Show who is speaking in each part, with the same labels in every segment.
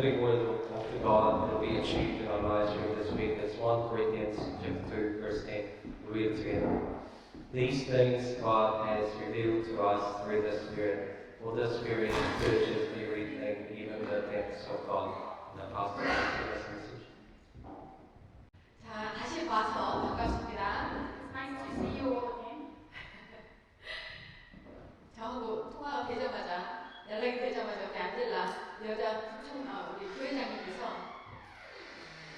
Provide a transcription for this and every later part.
Speaker 1: living word of God will be achieved in our lives during this week. As 1 Corinthians chapter 2, verse 10. We read it together. These things God has revealed to us through the Spirit. For the Spirit searches everything, even the depths of God. The pastor this message.
Speaker 2: 자, 다시 와서 반갑습니다.
Speaker 3: It's nice to see you all again.
Speaker 2: 저하고 통화가 되자마자, 연락이 되자마자 우리 안젤라 우리 교회장님께서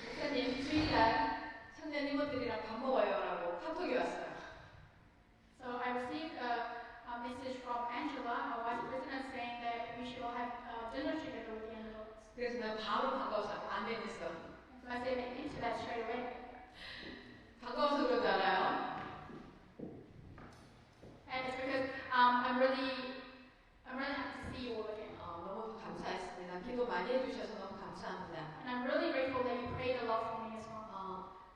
Speaker 2: 목사님 주일날 청년 임원들이랑 밥 먹어요라고 카톡이 왔어요.
Speaker 3: So I received a message from Angela, our vice president, saying that we should all have dinner together with the Angels.
Speaker 2: 그래서 난 바로 반가워서 아멘했어.
Speaker 3: So I said amen to that straight away.
Speaker 2: 반가워서 그러지 않아요?
Speaker 3: And it's because I'm really happy to see you all again.
Speaker 2: 너무 감사했습니다. 기도 많이 해주셔서 너무 감사합니다.
Speaker 3: And I'm really grateful that you prayed a lot for me as well.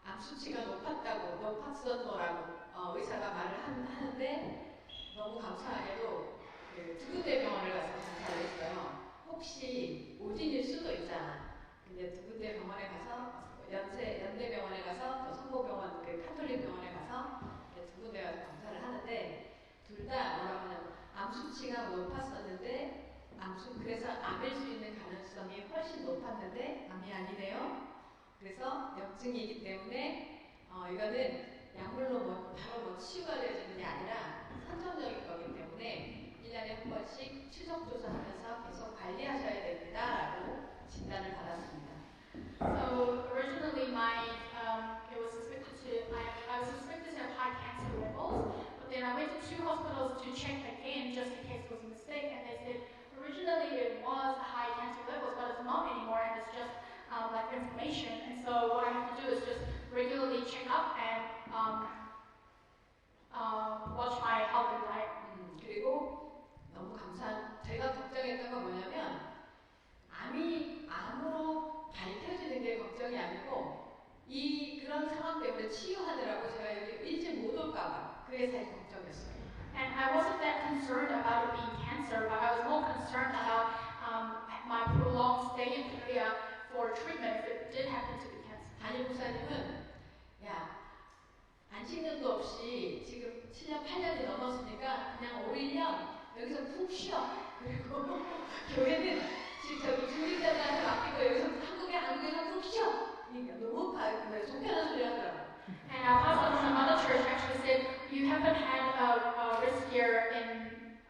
Speaker 2: 암 수치가 높았었노라고 의사가 말을 하는데 너무 감사하게도 두 군데 병원을 가서 검사를 했어요. 혹시 오진일 수도 있잖아. 근데 두 군데 병원에 가서 연대병원에 가서 또 성모병원 카톨릭 병원에 가서 두 군데 가서 검사를 하는데 둘 다 뭐라고 하냐면 암 수치가 높았었는데 그래서 암일 수 있는 가능성이 훨씬 높았는데 암이 아니네요. 그래서 염증이기 때문에 이거는 약물로 바로 치유가 되어지는 게 아니라 선정적인 거기 때문에 1년에 한 번씩 추적 조사하면서 계속 관리하셔야 됩니다라고 진단을 받았습니다.
Speaker 3: So originally I was suspected to have high cancer levels, but then I went to 2 hospitals to check again just in case it was a mistake, and they said originally it was high cancer levels, but it's not anymore, and it's just like inflammation. And so what I have to do is just regularly check up and watch my health and diet.
Speaker 2: 그리고 너무 제가 걱정했던 건 뭐냐면 암으로 밝혀지는 게 걱정이 아니고 그런 상황 때문에 치유하느라고 제가 여기 일찍 못 올까봐 그게 사실 걱정이었어요.
Speaker 3: And I wasn't that concerned about it being cancer, but I was more concerned about my prolonged stay in Korea for treatment if it did happen to be cancer.
Speaker 2: 담임 목사님은 안식년도 없이 지금 7년, 8년이 넘었으니까 그냥 5, 1년 여기서 푹 쉬어. 그리고 교회는 지금 중직자들한테 맡기고 여기서 한국에서 푹 쉬어. 너무 속편한 소리 하더라고요.
Speaker 3: And our pastor from another church actually said, you haven't had a rest year in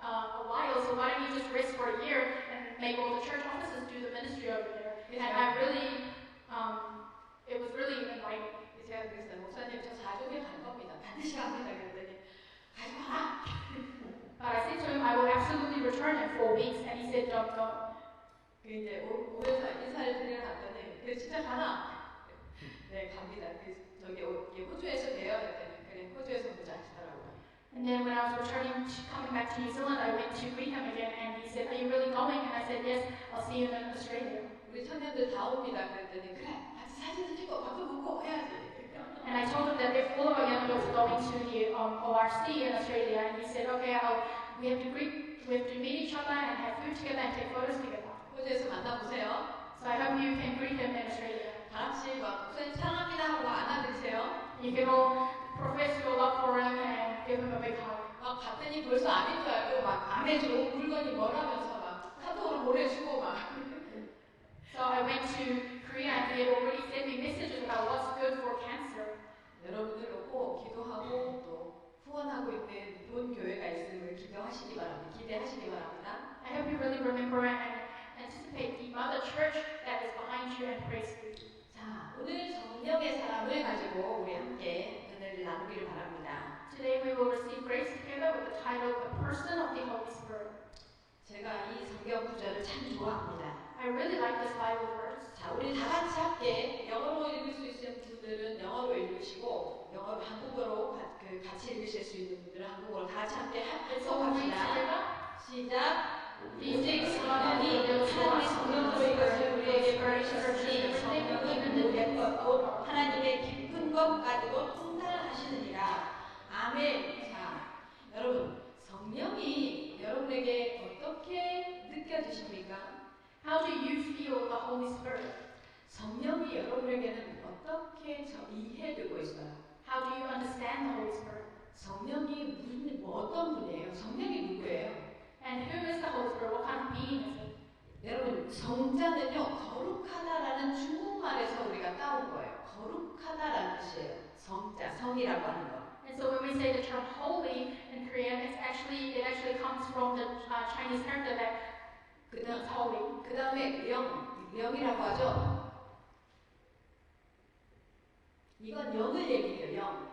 Speaker 3: a while, so why don't you just rest for a year and make all the church offices do the ministry over there? And I really, it was really inviting.
Speaker 2: 제가 그랬어요. 목사님, 저 4주에 갈 겁니다. 반드시 갑니다. 그랬더니 가지 마라.
Speaker 3: But I said to him, I will absolutely return in 4 weeks, and he said, don't go.
Speaker 2: 이제 오면서 인사를 드리러 갔더니, 그래 진짜 가나? 네, 갑니다. 저기 호주에서 봬요. 그랬더니 그래 호주에서 보자 하시더라고요.
Speaker 3: And then when I was coming back to New Zealand, I went to greet him again, and he said, are you really going? And I said, yes, I'll see you in Australia.
Speaker 2: 우리 청년들 다 옵니다. 그랬더니 그래, 같이 사진도 찍고 밥도 먹고 해야지.
Speaker 3: And I told him that if all of our young adults are going to the ORC in Australia, and he said, okay, we have to meet each other and have food together and take photos together.
Speaker 2: 호주에서 만나보세요.
Speaker 3: So I hope you can greet him in Australia.
Speaker 2: 다 같이 목사님 사랑합니다 하고 안아드리세요.
Speaker 3: You can all profess your love for him and give him a big hug.
Speaker 2: 갔더니 벌써 암인 줄 알고 암에 좋은 물건이 뭐라면서 카톡으로 보내주고
Speaker 3: So I went to Korea and they had already sent me messages about what's good for cancer.
Speaker 2: 여러분들 놓고 기도하고 또 후원하고 있는 본 교회가 있음을 기대하시기 바랍니다.
Speaker 3: I hope you really remember and anticipate the mother church that is behind you and prays for you.
Speaker 2: 자, 오늘 성령의 사람을 가지고 우리 함께 은혜를 나누기를 바랍니다.
Speaker 3: Today we will receive grace together with the title The Person of the Holy Spirit.
Speaker 2: 제가 이 성경 구절을 참 좋아합니다.
Speaker 3: I really like this Bible verse.
Speaker 2: 자, 우리 다 같이 함께 영어로 읽을 수 있는 분들은 영어로 읽으시고 한국어로 같이 읽으실 수 있는 분들은 한국어로 다 같이 함께 합시다. 시작. 오직 성령이 하나님의 성령으로 이것을 우리에게 보이셨으니 성령은 모든 것 곧 하나님의 깊은 것까지도 통달하시느니라. 아멘. 자, 여러분 성령이 여러분에게 어떻게 느껴지십니까?
Speaker 3: How do you feel the Holy Spirit?
Speaker 2: 성령이 여러분에게는 어떻게 이해되고 있어요?
Speaker 3: How do you understand the Holy Spirit?
Speaker 2: 성령이 어떤 분이에요? 성령이 누구예요?
Speaker 3: And who is the Holy Spirit? What kind of being is it?
Speaker 2: 여러분, 성자는요, 거룩하다라는 중국말에서 우리가 따온 거예요. 거룩하다라는 뜻이에요. 성자, 성이라고 하는 거.
Speaker 3: And so when we say the term holy in Korean, it actually comes from the Chinese character that means holy.
Speaker 2: 그 다음에 영이라고 하죠. 이건 영을 얘기해요. 영.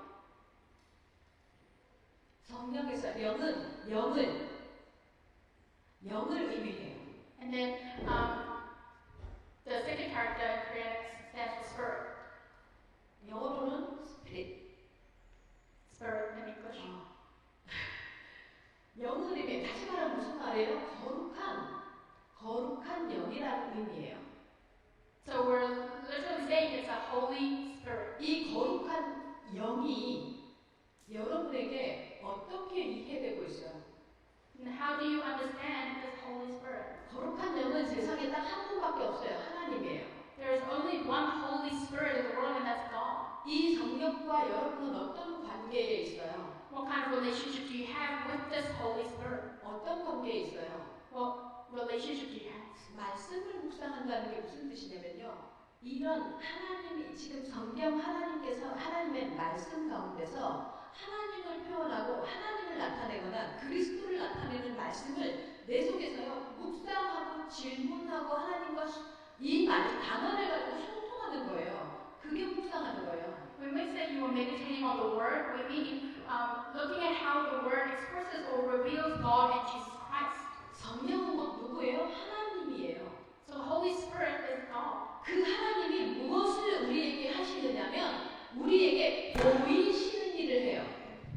Speaker 2: 성령에서 영은 영을 의미해요.
Speaker 3: And then the second character in Korean stands for spirit.
Speaker 2: 영어로는 spirit.
Speaker 3: Spirit in English.
Speaker 2: 영을 의미해. 다시 말하면 무슨 말이에요? 거룩한 영이라는 의미예요.
Speaker 3: So we're literally saying it's a holy spirit.
Speaker 2: 이 거룩한 영이 여러분에게 어떻게 이해되고 있어요?
Speaker 3: And how do you understand this Holy Spirit?
Speaker 2: 거룩한 영은 세상에 딱 한 분밖에 없어요. 하나님이에요.
Speaker 3: There is only one Holy Spirit in the world, and that's God.
Speaker 2: 이 성령과 여러분은 어떤 관계에 있어요?
Speaker 3: What kind of relationship do you have with this Holy Spirit?
Speaker 2: 어떤 관계에 있어요?
Speaker 3: What relationship do you have?
Speaker 2: 말씀을 묵상한다는 게 무슨 뜻이냐면요. 이런 하나님이 지금 성경 하나님께서 하나님의 말씀 가운데서 하나님을 표현하고 하나님을 나타내거나 그리스도를 나타내는 말씀을 내 속에서요 묵상하고 질문하고 하나님과 이 단어를 가지고 소통하는 거예요. 그게 묵상하는 거예요.
Speaker 3: When we say you are meditating on the Word, we mean looking at how the Word expresses or reveals God and Jesus Christ.
Speaker 2: 성령은 누구예요? 하나님이에요.
Speaker 3: So the Holy Spirit is God.
Speaker 2: 그 하나님이 무엇을 우리에게 하시느냐면 우리에게 보이시는 일을 해요.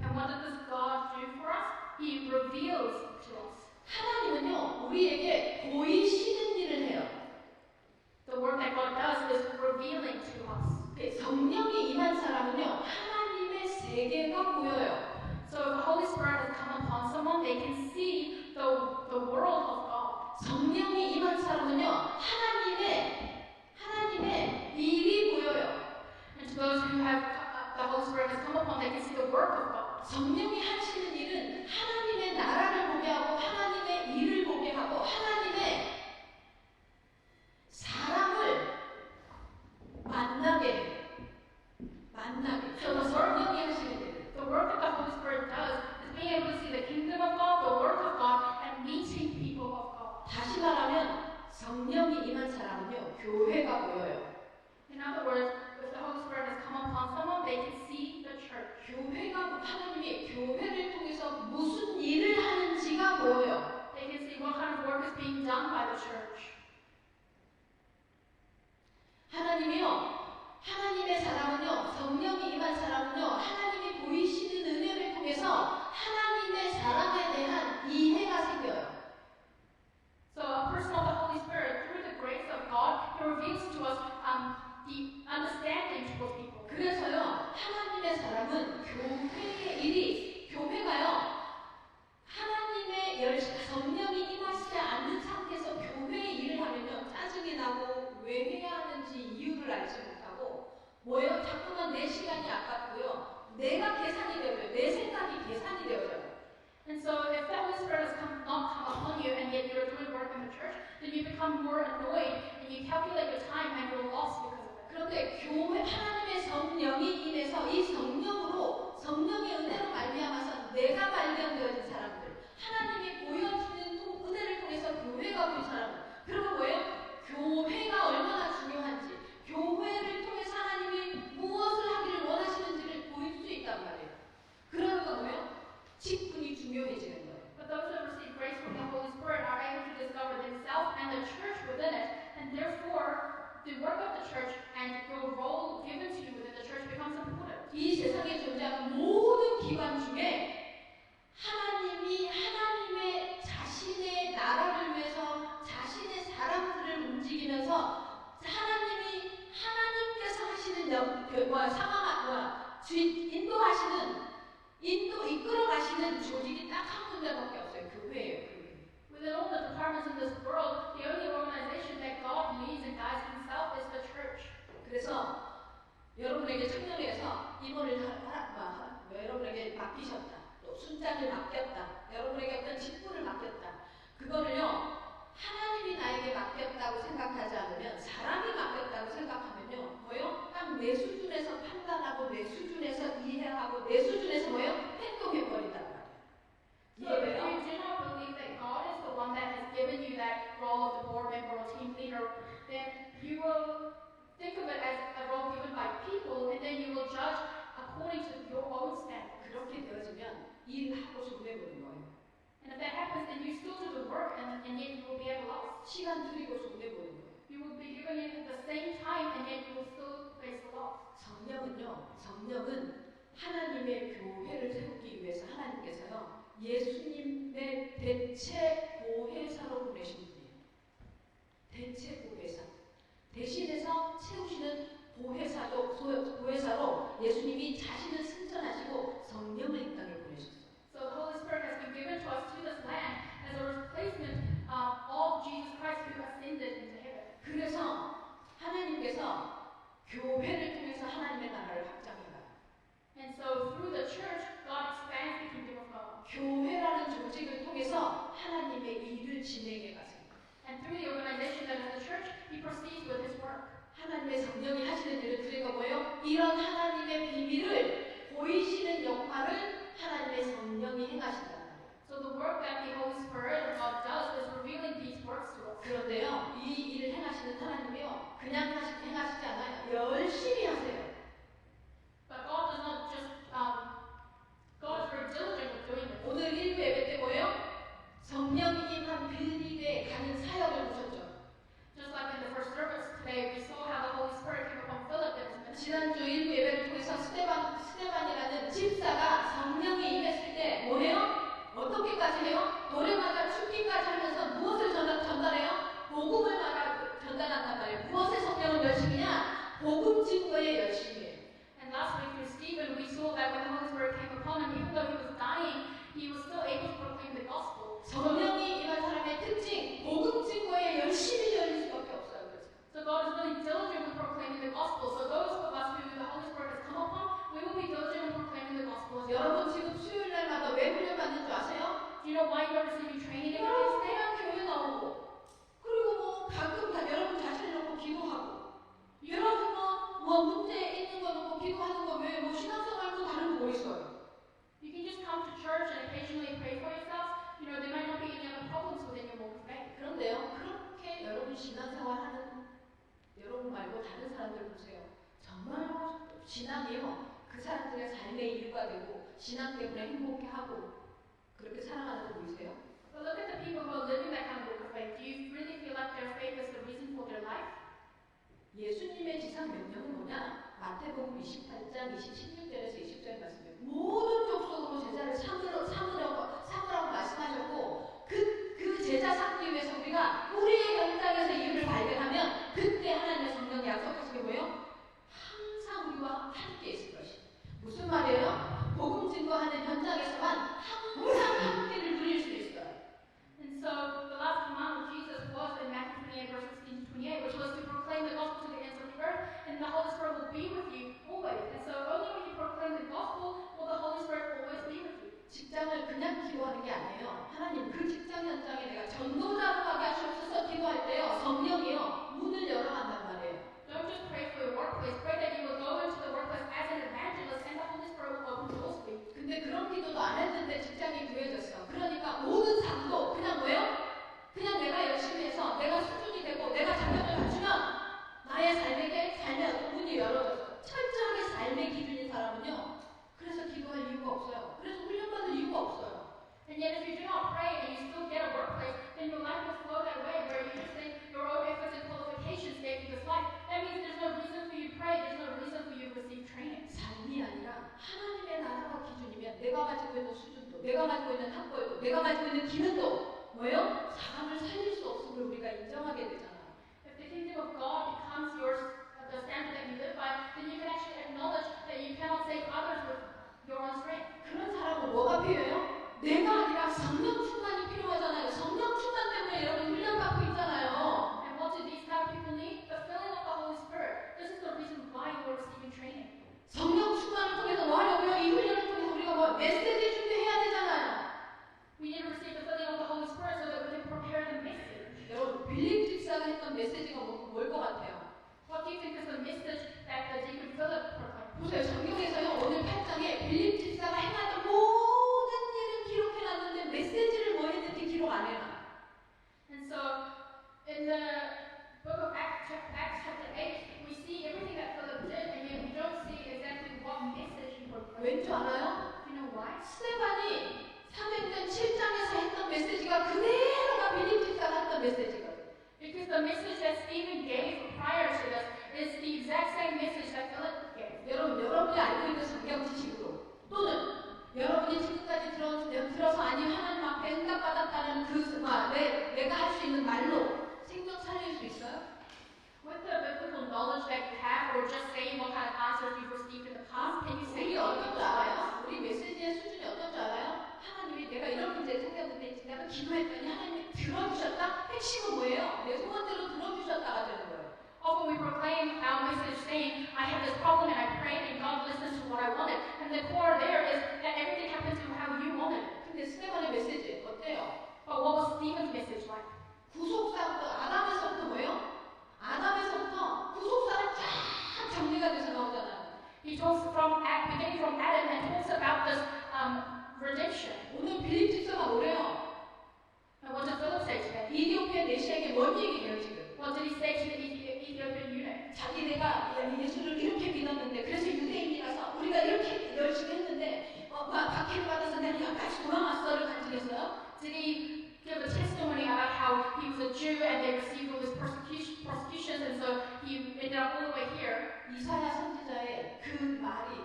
Speaker 3: And what does God do for us? He reveals to us.
Speaker 2: 하나님은요 우리에게 보이시는 일을 해요.
Speaker 3: The work that God does is revealing to us.
Speaker 2: 성령이 임한 사람은요 하나님의 세계가 보여요.
Speaker 3: So if the Holy Spirit has come upon someone, they can see the world of God.
Speaker 2: 성령이 임한 사람은요 하나님의 일이 보여요.
Speaker 3: And to those who have the Holy Spirit has come upon, they can see the work of God.
Speaker 2: 성령이 하시는 일은 하나님의 나라를 보게 하고 하나님의 일을 보게 하고 하나님의 사람을 만나게 해요.
Speaker 3: So
Speaker 2: 성령이 하시는 일은
Speaker 3: the work that the Holy Spirit does is being able to see the kingdom of God, the work of God, and meeting people of God.
Speaker 2: 다시 말하면 성령이 임한 사람은요 교회가 보여요.
Speaker 3: In other words, if the Holy Spirit has come upon someone, they can see the church.
Speaker 2: 교회가 하나님이 교회를 통해서 무슨 일을 하는지가 보여요.
Speaker 3: They can see what kind of work is being done by the church.
Speaker 2: 하나님의 사람은요, 성령이 임한 사람은요, 하나님이 보이시는 은혜를 통해서 하나님의 사람에 대한 이해가 생겨요.
Speaker 3: So a person of the Holy Spirit, through the grace of God, He reveals to us the understanding towards people.
Speaker 2: 그래서요, 하나님의 사람은 교회의 일이, 교회가요, 하나님의 성령이 임하시지 않는 상태에서 교회의 일을 하면요, 짜증이 나고 왜 해야 하는지 이유를 알지 못하고 뭐예요? 자꾸만 내 시간이 아깝고요, 내가 계산이 되어요. 내 생각이 계산이 되어져요.
Speaker 3: And so if the Holy Spirit has not come upon you and yet you're doing work in the church, then you become more annoyed and you calculate your time and you're lost because of it.
Speaker 2: 그런데 교회 하나님의 성령이 임해서 이 성령의 은혜로 말미암아서 내가 발견되어진 사람들, 하나님이 보여주는 은혜를 통해서 교회가 보인 사람들, 그리고 뭐예요? 교회가 얼마나 중요한지, 교회를 통해서 하나님이 무엇을 하기를 원하시는지를 보일 수 있단 말이에요. 그러니까 뭐예요? 직분이 중요해지는 거예요.
Speaker 3: But those who receive grace from the Holy Spirit are able to discover themselves and the church within it, and therefore the work of the church and your role given to you within the church becomes important.
Speaker 2: 이 세상에 존재하는 모든 기관 중에 하나님의 자신의 나라를 위해서 자신의 사람들을 움직이면서 하나님께서 하시는 이끌어 가시는 조직이 딱 한 군데밖에 없어요. 교회예요. 교회.
Speaker 3: Within all the departments in this world, the only organization a team leader, then you will think of it as a role given by people, and then you will judge according to your own standards.
Speaker 2: 그렇게 되어지면 일하고 손해 보는 거예요.
Speaker 3: And if that happens, then you still do the work, and yet you will be at a loss.
Speaker 2: 시간 줄이고 손해 보는 거예요.
Speaker 3: You will be given it at the same time, and yet you will still face a loss.
Speaker 2: 성령은 하나님의 교회를 세우기 위해서 하나님께서요, 예수님의 대체 보혜사로 보내신 분이에요. 대체 보혜사. 대신해서 세우시는 보혜사로 예수님이 자신을 승천하시고 성령을 이 땅에 보내셨어요.
Speaker 3: So the Holy Spirit has been given to us to this land as a replacement of Jesus Christ who ascended into heaven.
Speaker 2: 그래서 하나님께서 교회를 통해서 하나님의 나라를 확장해가요.
Speaker 3: And so through the church, God expands the kingdom of God.
Speaker 2: 교회라는 조직을 통해서 하나님의 일을 진행해 가세요.
Speaker 3: And through the organization that is the church, He proceeds with His work.
Speaker 2: 하나님의 성령이 하시는 일을 드리고 뭐예요? 이런 하나님의 비밀을 보이시는 역할을 하나님의 성령이 행하신단 말이에요.
Speaker 3: So the work that the Holy Spirit of God does is revealing these works to us.
Speaker 2: 그런데요, 이 일을 행하시는 하나님이요, 그냥 행하시지 않아요. 열심히 하세요.
Speaker 3: But God does not just, God is very diligent with doing this.
Speaker 2: 오늘 1부 예배 때 뭐예요? 성령이 임한 빌립에 가는 사역을 보셨죠?
Speaker 3: Just like in the first service today, we saw how the Holy Spirit came upon Philip and his ministry.
Speaker 2: 지난주 1부 예배를 통해서 스데반이라는 집사가 성령이 임했을 때 뭐해요? 어떻게까지 해요? 노래마다 춤기까지 하면서 무엇을 전달해요? 복음을 전달한단 말이에요. 무엇에 성령을 열심히냐? 복음 증거에 열심히 해요.
Speaker 3: And last week through Stephen, we saw that when the Holy Spirit came upon him, even though he was dying, he was still able to proclaim the gospel.
Speaker 2: 성령이 임한 사람의 특징, 복음 증거에 열심히 열릴 수밖에 없어요. 그래서.
Speaker 3: So God is really diligent in proclaiming the gospel. So those of us who the Holy Spirit has come upon, we will be diligent in proclaiming the gospel as well.
Speaker 2: 여러분 지금 수요일 날마다 왜 훈련 받는 줄 아세요?
Speaker 3: Do you know why you are receiving training every
Speaker 2: 여러분
Speaker 3: day?
Speaker 2: 그냥 교회 나오고, 그리고 뭐 가끔 다 여러분 자신을 놓고 기도하고, 여러분 뭐 문제 있는 거 놓고 기도하는 거 왜 뭐 신앙생활도 다른 거 뭐 있어요?
Speaker 3: You can just come to church and occasionally pray for yourself. You know, there might not be any other problems within your walk of faith.
Speaker 2: 그런데요, 그렇게 여러분 신앙생활하는 여러분 말고 다른 사람들 보세요. 정말로 신앙이요, 그 사람들의 삶의 이유가 되고 신앙 때문에 행복해하고 그렇게 살아가는 거 보이세요?
Speaker 3: So look at the people who are living that kind of walk of faith. Do you really feel like their faith is the reason for their life?
Speaker 2: 예수님의 지상 명령은 뭐냐? 마태복음 28장 16절에서 20절 말씀이에요. 모든 족속으로 제자를 삼으라고 말씀하셨고 그 제자 삼기 위해서 우리가 우리의 현장에서 이유를 발견하면 그때 하나님의 성령이 약속하신 게 뭐예요? 항상 우리와 함께 있을 것이에요. 무슨 말이에요? 복음 증거하는 현장에서만 항상 함께를 누릴 수 있어요.
Speaker 3: And so the last command of Jesus was in Matthew 28, verse 16 to 28, which was to proclaim the gospel to the ends of the earth, and the Holy Spirit will be with you always. And so only when you proclaim the gospel will the Holy Spirit always be with you.
Speaker 2: 직장을 그냥 기도하는 게 아니에요. 하나님 그 직장 현장에 내가 전도자로 가게 하시옵소서 기도할 때요, 성령이요 문을 열어간단 말이에요.
Speaker 3: Don't just pray for your workplace. Pray that you will go into the workplace as an evangelist, and the Holy Spirit will open doors for you.
Speaker 2: 근데 그런 기도도 안 했는데 직장이 구해졌어. 그러니까 모든 삶도 그냥 뭐예요? 그냥 내가 열심히 해서 내가 수준이 되고 내가 자격을 갖추면 나의 삶의 어떤 문이 열어졌어. 철저하게 삶의 기준인 사람은요, 그래서 기도할 이유가 없어요. 그래서 훈련받을 이유가 없어요.
Speaker 3: And yet, if you do not pray and you still get a workplace, then your life will flow that way, where you just think your own efforts and qualifications gave you this life. That means there's no reason for you to pray. There's no reason for you to receive training.
Speaker 2: 삶이 아니라 하나님의 나라가 기준이면 내가 가지고 있는 수준도, 내가 가지고 있는 학벌도, 내가 가지고 있는 기능도 뭐예요? 사람을 살릴 수 없음을 우리가 인정하게 되잖아요.
Speaker 3: If the kingdom of God becomes the standard that you live by, then you can actually acknowledge that you cannot save others with your own strength.
Speaker 2: 그런 사람은 뭐가 필요해요? 내가 아니라 성령 충만이 필요하잖아요. 성령 충만 때문에 여러분 훈련받고 있잖아요.
Speaker 3: And what do these type of people need? The filling of the Holy Spirit. This is the reason why you are receiving training.
Speaker 2: 성령 충만을 통해서 뭐 하려고요? 이 훈련을 통해서 우리가 뭐 메시지 준비해야 되잖아요.
Speaker 3: We need to receive the filling of the Holy Spirit so that we can prepare the message.
Speaker 2: 여러분 빌립 집사가 했던 메시지가 뭘 것 같아요?
Speaker 3: What do you think is the message that the deacon Philip proclaimed?
Speaker 2: 보세요. 성경에서요, 오늘 8장에 빌립 집사가 행하던 모든 일을 기록해놨는데 메시지를 뭐 했는지 기록 안 해놔.
Speaker 3: And so, in the the message that Stephen gave prior to this is the exact same message that Philip gave.
Speaker 2: 여러분이 알고 있는 성경 지식으로 또는 여러분이 지금까지 들어서 아니 하나님 앞에 응답받았다는 그 내가 할 수 있는 말로 생명 살릴 수 있어요?
Speaker 3: With the biblical knowledge that you have, or just saying what kind of answers you've received in the past, can you say
Speaker 2: 우리 어떤 줄 알아요? 우리 메시지의 수준이 어떤 줄 알아요? 하나님이 내가 이런 문제를 생겼는데 내가 기도했더니 하나님이 들어주셨다? 핵심은 뭐예요? 내 소원대로 들어주셨다가 되는 거예요.
Speaker 3: Often we proclaim our message saying, I have this problem and I prayed and God listened to what I wanted. And the core there is that everything happened to how you wanted.
Speaker 2: 근데 스테반의 메시지 어때요?
Speaker 3: But what was Stephen's message like?
Speaker 2: 구속사부터 아담에서부터 뭐예요? 아담에서부터 구속사를 쫙 정리가 돼서 나오잖아요.
Speaker 3: He talks beginning from Adam and talks about this redemption.
Speaker 2: 오늘 빌립 집사가 뭐래요?
Speaker 3: And what does Philip say today?
Speaker 2: 이디오피아 내시에게 뭔 얘기해요 지금?
Speaker 3: What did he say to the Ethiopian eunuch?
Speaker 2: 자기 내가 예수를 이렇게 믿었는데 그래서 유대인이라서 우리가 이렇게 열심히 했는데 박해를 받아서 내가 여기까지 돌아왔어를 간증했어요?
Speaker 3: Did he give a testimony about how he was a Jew and they received all this persecutions and so he ended up all the way here?
Speaker 2: 이사야 선지자의 그 말이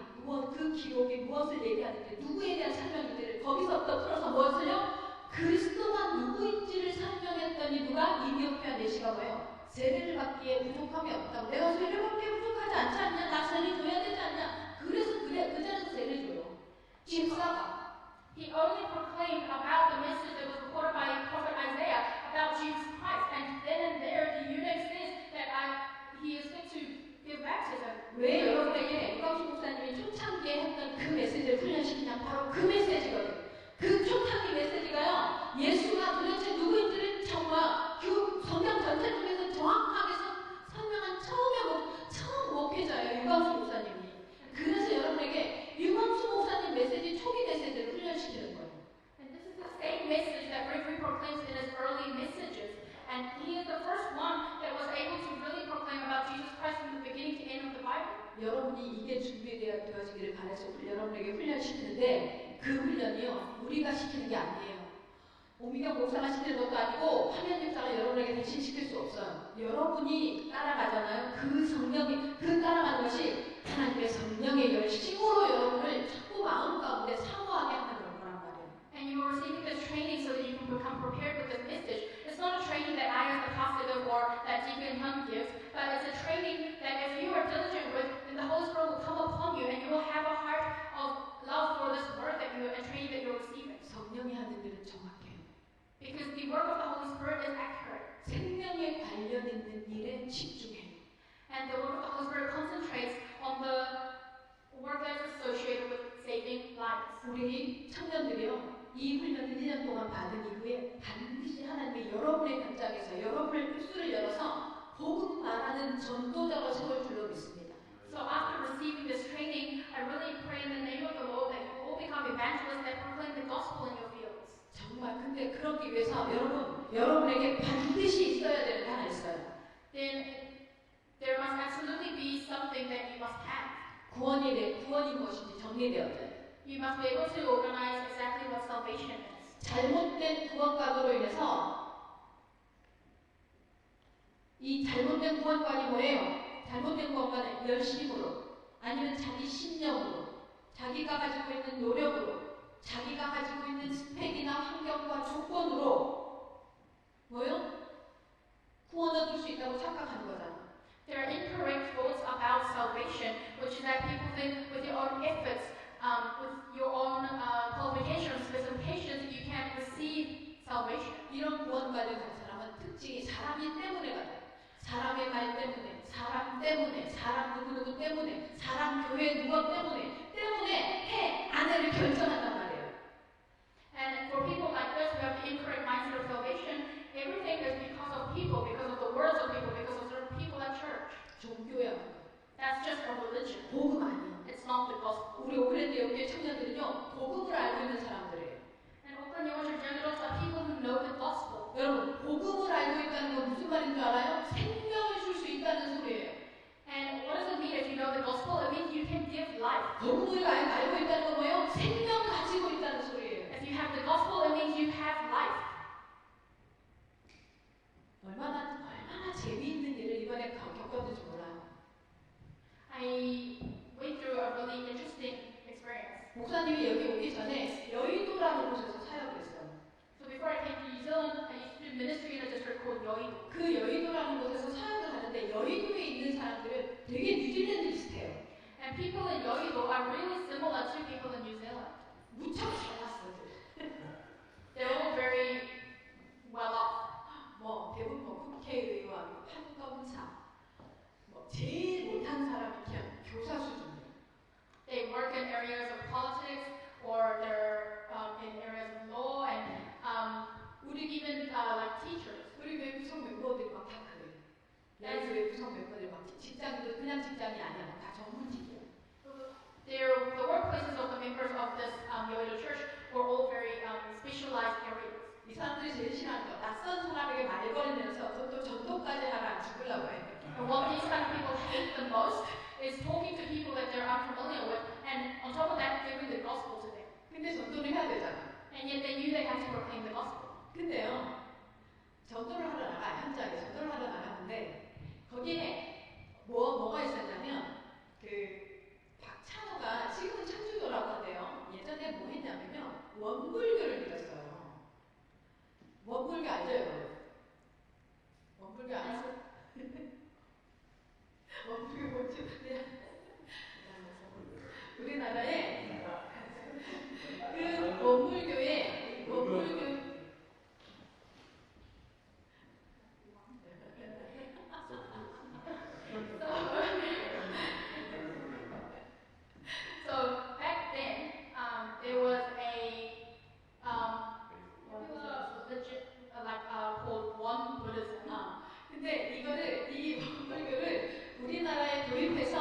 Speaker 2: 그 기록이 무엇을 얘기하는지 누구에 대한 설명인지를 거기서부터 풀어서 무엇을요? 그리스도가 누구인지를 설명했더니 누가 이디오피아 내시가 뭐예요? 세례를 받기에 부족함이 없다고. 내가 세례를 받기에 부족하지 않지 않냐? 나 세례 줘야 되지 않냐? 그래서 그 자리에서 세례 줘요. 집사가.
Speaker 3: He only proclaimed about the message that was recorded by prophet Isaiah about Jesus Christ, and then and there the eunuch says that he is fit to give baptism.
Speaker 2: 왜 여러분에게 유광수 목사님이 초창기에 했던 그 메시지를 훈련시키냐? 바로 그 메시지거든요. 그 초창기 메시지가요, 예수가 도대체 누구인지를 정말 그 성경 전체 중에서 정확하게 설명한 처음 목회자예요, 유광수 목사님이. 그래서 여러분에게 유광수 목사님 메시지 초기 메시지를 훈련시키는 거예요.
Speaker 3: And this is the same message that Gregory proclaims in his early messages. And he is the first one that was able to really proclaim about Jesus Christ from the beginning to end of the Bible.
Speaker 2: 여러분이 이게 준비되어지기를 바라서 여러분에게 훈련시키는데 그 훈련이요, 우리가 시키는 게 아니에요. 오미경 목사가 시키는 것도 아니고 화면 집사가 여러분에게 대신 시킬 수 없어요. 여러분이 따라가잖아요. 그 성령이 따라가는 것이 하나님의 성령의 열심으로 여러분을 자꾸 마음 가운데 사모하게 하는 거란 말이에요.
Speaker 3: And you are receiving this training so that you can become prepared with this message. It's not a training that I as the pastor give or that Deacon Hyun gives, but it's a training that if you are diligent with, then the Holy Spirit will come upon you and you will have a heart of love for this word that you and training that you're receiving.
Speaker 2: 성령이 하는 일은 정확해요.
Speaker 3: Because the work of the Holy Spirit is accurate.
Speaker 2: 생명에 관련 있는 일에 집중해요.
Speaker 3: And the work of the Holy Spirit concentrates on the work that is associated with saving lives.
Speaker 2: 우리 청년들이요, 이 훈련을 1년 동안 받은 이후에 반드시 하나님이 여러분의 현장에서 여러분의 입술을 열어서 복음 말하는 전도자로 세울 줄로 믿습니다.
Speaker 3: So after receiving this training, I really pray in the name of the Lord that you will all become evangelists that proclaim the gospel in your fields.
Speaker 2: 정말 근데 그러기 위해서 여러분에게 반드시 있어야 되는 게 하나 있어요.
Speaker 3: Then there must absolutely be something that you must have.
Speaker 2: 구원이 무엇인지 정리되어져요.
Speaker 3: You must be able to organize exactly what salvation is.
Speaker 2: 잘못된 구원관으로 인해서 이 잘못된 구원관이 뭐예요? 잘못된 구원관은 열심으로 아니면 자기 신념으로 자기가 가지고 있는 노력으로 자기가 가지고 있는 스펙이나 환경과 조건으로 뭐요? 구원 얻을 수 있다고 착각하는 거잖아.
Speaker 3: There are incorrect thoughts about salvation, which is that people think with your own efforts, with your own qualifications, specifications, you can receive salvation.
Speaker 2: 이런 구원관을 가진 사람은 특징이 사람이 때문에 가요. 사람의 말 때문에, 사람 때문에, 사람 누구누구 때문에, 사람 교회 누가 때문에 해 아내를 결정한단 말이에요.
Speaker 3: And for people like this who have the incorrect mindset of salvation, everything is because of people, because of the words of people, because of certain people at church.
Speaker 2: 종교야.
Speaker 3: That's just a religion.
Speaker 2: 복음 아니에요.
Speaker 3: It's not the gospel.
Speaker 2: 우리 오크랜드 여기의 청년들은요, 복음을 알고 있는 사람들이에요.
Speaker 3: And open your generals are people who know the gospel.
Speaker 2: 여러분, 복음을 알고 있다는 건 무슨 말인 줄 알아요? 생명을 줄 수 있다는 소리예요.
Speaker 3: And what does it mean if you know the gospel? It means you can give life.
Speaker 2: 복음을 알고 있다는 건 뭐예요? 생명 가지고 있다는 소리예요.
Speaker 3: If you have the gospel, it means you have life.
Speaker 2: 얼마나 재미있는 일을 이번에 겪었는지 몰라요.
Speaker 3: I went through a really interesting experience.
Speaker 2: 목사님이 여기 오기 전에 여의도라는 곳에서 사역을 했어요.
Speaker 3: So before I came to New Zealand, I used to do ministry in a district called 여의도.
Speaker 2: 그 여의도라는 곳에서 사역을 하는데 여의도에 있는 사람들은 되게 뉴질랜드 비슷해요.
Speaker 3: And people in 여의도 are really similar to people in New Zealand.
Speaker 2: 무척 잘났어요.
Speaker 3: They're all very well off.
Speaker 2: 뭐 대부분 뭐 국회의원, 판검사, 뭐 제일 못한 사람이 그냥 교사 수준이에요.
Speaker 3: They work in areas of politics or they're in areas of law and even like teachers.
Speaker 2: 우리 교회 구성 멤버들이 막 다 그래요. 우리 교회 구성 멤버들이 막 직장인들 그냥 직장이 아니야, 다 전문직이야.
Speaker 3: The workplaces of the members of this Yoido church were all very specialized areas.
Speaker 2: 이 사람들이 제일 싫어하는 거 낯선 사람에게 말 걸면서 또 전도까지 하라 안 죽으려고 해.
Speaker 3: And what these kind of people hate the most is talking to people that they're unfamiliar with, and on top of that, giving the gospel to them.
Speaker 2: 근데 전도를 해야 되잖아.
Speaker 3: And yet they knew they had to proclaim the gospel.
Speaker 2: 근데요, 전도를 하러 나가, 현장에 전도를 하러 나갔는데 거기에 뭐가 있었냐면 박찬호가 지금은 천주교라고 하대요. 예전에 뭐 했냐면요, 원불교를 믿었어요. 원불교 알죠, 여러분? 원불교 아세요? 원불교 뭔지 우리나라에 그 원불교에 원불교
Speaker 3: So back then, there was a called One Buddhism.
Speaker 2: 근데 이 원불교를 우리나라에 도입해서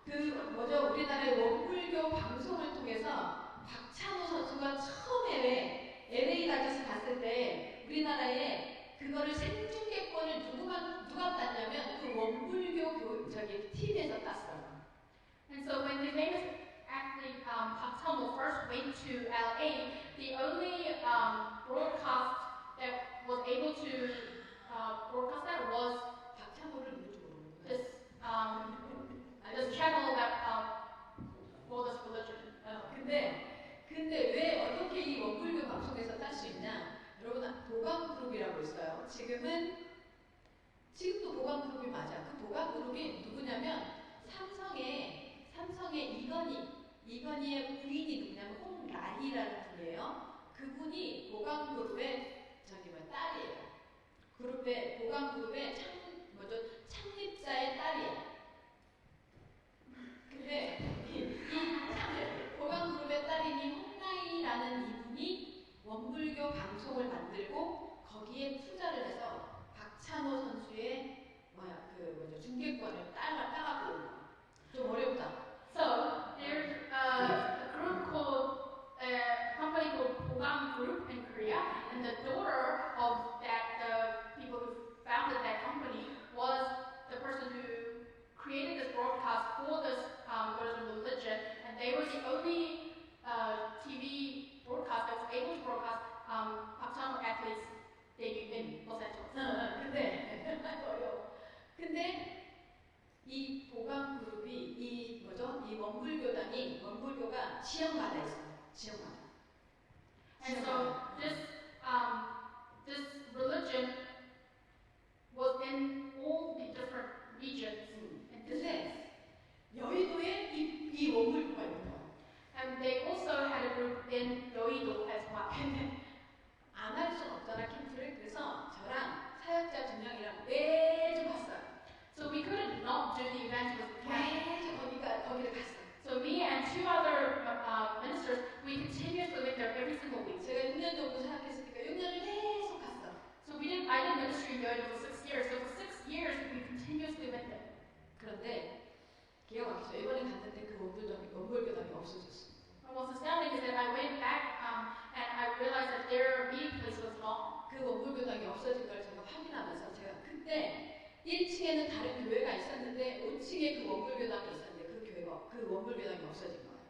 Speaker 2: 우리나라의 원불교 방송을 통해서 박찬호 선수가 처음에 LA 다저스 갔을 때 우리나라에 그거를 생중계권을 누가 땄냐면 그 원불교 TV에서 땄어요.
Speaker 3: And so when the famous athlete Park Chan-wook first went to LA, the only broadcast that was able to broadcast that was
Speaker 2: 박찬호를 누군지 모르는
Speaker 3: this channel that for this religion.
Speaker 2: 근데 왜 어떻게 이 원불교 방송에서 딸 수 있냐? 여러분 보강그룹이라고 있어요. 지금도 보강그룹이 맞아. 그 보강그룹이 누구냐면 삼성의 이건희의 부인이 누구냐면 홍라희라는 분이에요. 그분이 보강그룹의 딸이에요. 보강그룹의 창립자의 딸이에요. 근데 이 보강그룹의 딸인 홍라희라는 이분이 원불교 방송을 만들고 거기에 투자를 해서 박찬호 선수의 중계권을 따갖고 온 거예요. 좀 어렵다.
Speaker 3: So there's a company called Bogang Group in Korea, and the daughter of the people who founded that company was the person who created this broadcast for this Buddhism religion, and they were the only TV broadcast that was able to broadcast Park Chan-wook athletes debut in Los Angeles.
Speaker 2: 근데 이 보강그룹이 이 원불교가 지역마다 있어요. 지역마다.
Speaker 3: And so this religion was in all the different regions.
Speaker 2: 근데 여의도에 이 원불교가 있는 거예요.
Speaker 3: And they also had a group in Yoido as well.
Speaker 2: 안 할 수는 없잖아, 캠프를. 그래서 저랑 사역자 2명이랑 매주 갔어요.
Speaker 3: So we couldn't not do the evangelism camp.
Speaker 2: 매주 거기를 갔어요.
Speaker 3: So me and two other ministers, we continuously went there every single week.
Speaker 2: 제가 6년 정도 사역했으니까 6년을 계속 갔어요.
Speaker 3: So I did ministry in Yoido for 6 years. So for 6 years, we continuously went there.
Speaker 2: 그런데 기억하시죠? 이번에 갔는데 그 원불교당이 없어졌어요.
Speaker 3: And what's astounding is that I went back and I realized that their meeting place was gone.
Speaker 2: 그 원불교당이 없어진 걸 제가 확인하면서 제가 그때 1층에는 다른 교회가 있었는데 5층에 그 원불교당이 있었는데 그 원불교당이 없어진 거예요.